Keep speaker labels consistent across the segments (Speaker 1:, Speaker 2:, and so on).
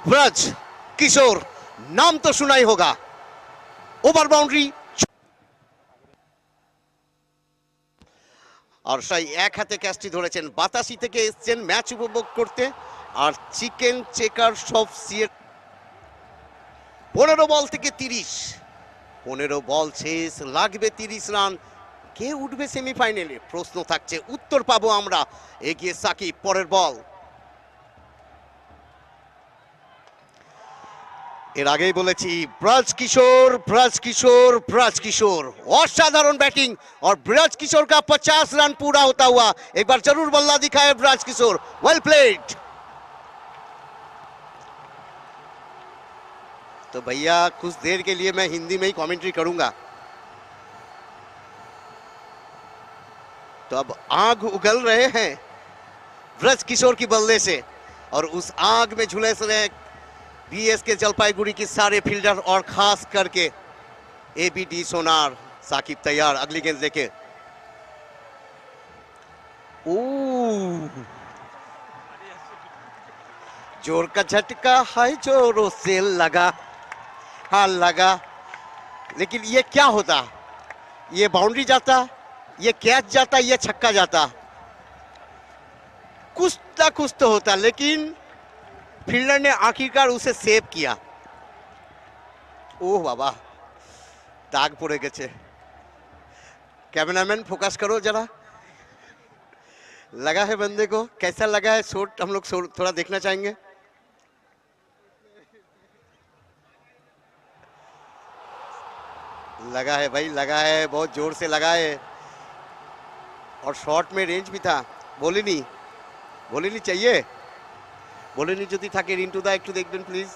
Speaker 1: ब्रज किशोर, नाम तो सुना ही होगा। ओवर बाउंड्री আর সেই এক হাতে ক্যাচটি ধরেছেন, বাতাসি থেকে এসছেন ম্যাচ উপভোগ করতে। আর চিকেন চেকার সব সিয়ে 15 বল থেকে 30, 15 বল শেষ, লাগবে 30 রান। কে উঠবে সেমিফাইনালে প্রশ্ন থাকছে, উত্তর পাবো আমরা। এগিয়ে সাকিব, পরের বল। এর আগেই বলেছি ब्रज किशोर, ब्रज किशोर, ब्रज किशोर, असाधारण बैटिंग और ब्रज किशोर का 50 रन पूरा होता हुआ एक बार जरूर बल्ला दिखाए ब्रज किशोर। Well played. तो भैया कुछ देर के लिए मैं हिंदी में ही कमेंट्री करूंगा। तो अब आग उगल रहे हैं ब्रज किशोर की बल्ले से, और उस आग में झुलस रहे बीएसके जलपाईगुड़ी की सारे फील्डर और खास करके एबीडी सोनार। साकिब तैयार, अगली गेंद देखे। जोर का झटका है, जोरों से लगा, हाँ लगा, लेकिन ये क्या होता, ये बाउंड्री जाता, ये कैच जाता, ये छक्का जाता, कुछ ना कुछ तो होता, लेकिन फील्डर ने आखिरकार उसे सेव किया। ओह बाबा, दाग पड़े गए। कैमरामैन फोकस करो जरा, लगा है बंदे को, कैसा लगा है शॉट, हम लोग थोड़ा देखना चाहेंगे। लगा है भाई, लगा है, बहुत जोर से लगा है, और शॉट में रेंज भी था। बोलिनी चाहिए, बोलिनी যদি থাকে রিন্টু দা একটু দেখবেন প্লিজ।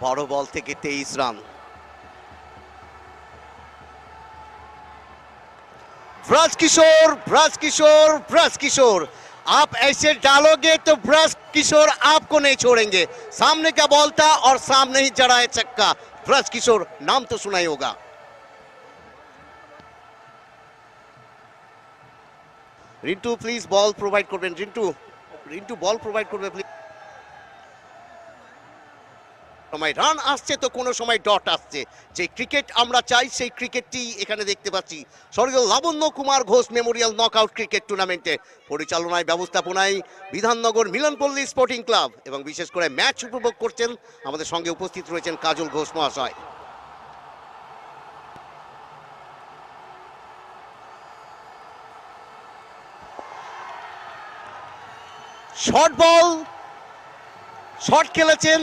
Speaker 1: बड़ो बॉल থেকে 23 रन। ब्रज किशोर, ब्रज किशोर, ब्रज किशोर, आप ऐसे डालोगे तो ब्रज किशोर आपको नहीं छोड़ेंगे। सामने का बॉल था और सामने ही जड़ा है छक्का। ब्रज किशोर, नाम तो सुना ही होगा। রিন্টু প্লিজ বল প্রোভাইড করবেন। রিন্টু বল প্রোভাইড করবে প্লিজ। সময় রান আসছে তো কোনো সময় ডট আসছে। যে ক্রিকেট আমরা চাই সেই ক্রিকেটটি এখানে দেখতে পাচ্ছি। স্বর্গীয় Labanya Kumar Ghosh memorial knockout cricket টুর্নামেন্টে পরিচালনায় ব্যবস্থাপনায় বিধাননগর মিলনপল্লী স্পোর্টিং ক্লাব, এবং বিশেষ করে ম্যাচ উপভোগ করছেন আমাদের সঙ্গে উপস্থিত রয়েছেন কাজল ঘোষ মহাশয়। শর্ট বল, শর্ট খেলেছেন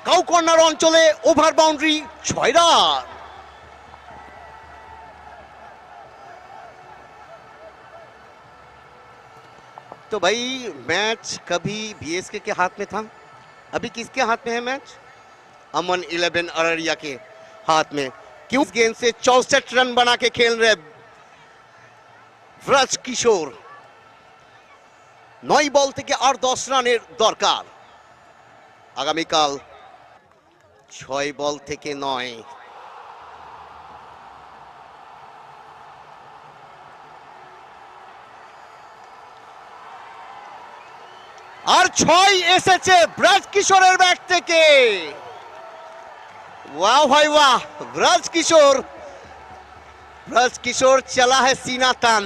Speaker 1: কাউ কর্নার অঞ্চলে, ওভার বাউন্ডারি, 6 রান। तो भाई मैच कभी बीएसके के हाथ में था, अभी किसके हाथ में है मैच? अमन 11 अररिया के हाथ में। क्यों गेंद से 64 रन बना के खेल रहे ब्रज किशोर। 9 বল থেকে আর 10 রানের দরকার। আগামীকাল 6 বল থেকে 9। আর 6 এসেছে ব্রজ কিশোরের ব্যাট থেকে। वाह भाई वाह, ब्रज किशोर, ब्रज किशोर चला है सीना तान।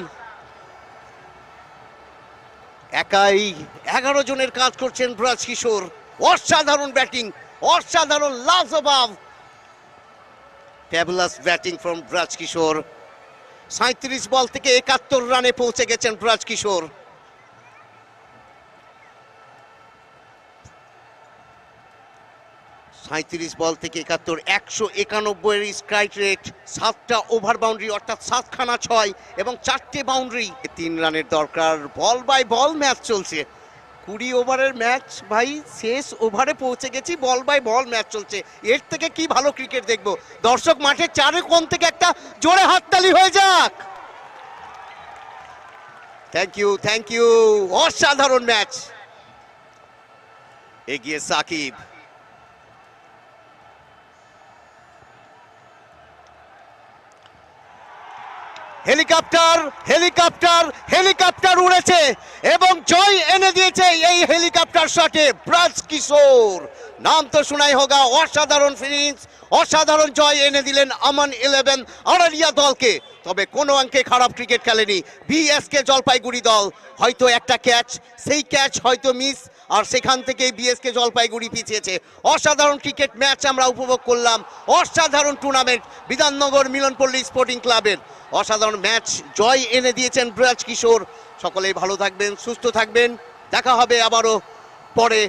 Speaker 1: একাই 11 জনের কাজ করছেন ব্রজ কিশোর। অসাধারণ ব্যাটিং, অসাধারণ, লাজবাব, ফ্যাবুলাস ব্যাটিং ফ্রম ব্রজ কিশোর। 37 বল থেকে 71 রানে পৌঁছে গেছেন ব্রজ কিশোর। সাঁত্রিশ বল থেকে 71, 191 এর স্ট্রাইক রেট, 7টা ওভার বাউন্ডারি অর্থাৎ 7খানা 6 এবং 4টে বাউন্ডারি। 3 রানের দরকার। বল বাই বল ম্যাচ চলছে। 20 ওভারের ম্যাচ ভাই, শেষ ওভারে পৌঁছে গেছি, বল বাই বল ম্যাচ চলছে। এর থেকে কি ভালো ক্রিকেট দেখবো? দর্শক মাঠে চারে কোণ থেকে একটা জোরে হাততালি হয়ে যাক। থ্যাংক ইউ, অসাধারণ ম্যাচ। এগিয়ে সাকিব, হেলিকপ্টার হেলিকপ্টার হেলিকপ্টার উড়েছে এবং জয় এনে দিয়েছে এই হেলিকপ্টার শটে ব্রাজ কিশোর। নাম তো শোনাই হোগা, অসাধারণ ফিনিশ, অসাধারণ জয় এনে দিলেন আমান 11 আরারিয়া দলকে। তবে কোনো অঙ্কে খারাপ ক্রিকেট খেলেনি বিএসকে জলপাইগুড়ি দল। হয়তো একটা ক্যাচ, সেই ক্যাচ হয়তো মিস, আর সেখান থেকেই বিএসকে জলপাইগুড়ি পিছিয়েছে। অসাধারণ ক্রিকেট ম্যাচ আমরা উপভোগ করলাম, অসাধারণ টুর্নামেন্ট বিধাননগর মিলনপল্লী স্পোর্টিং ক্লাবের। অসাধারণ ম্যাচ জয় এনে দিয়েছেন ব্রাজ কিশোর। সকলেই ভালো থাকবেন, সুস্থ থাকবেন, দেখা হবে আবারও পরে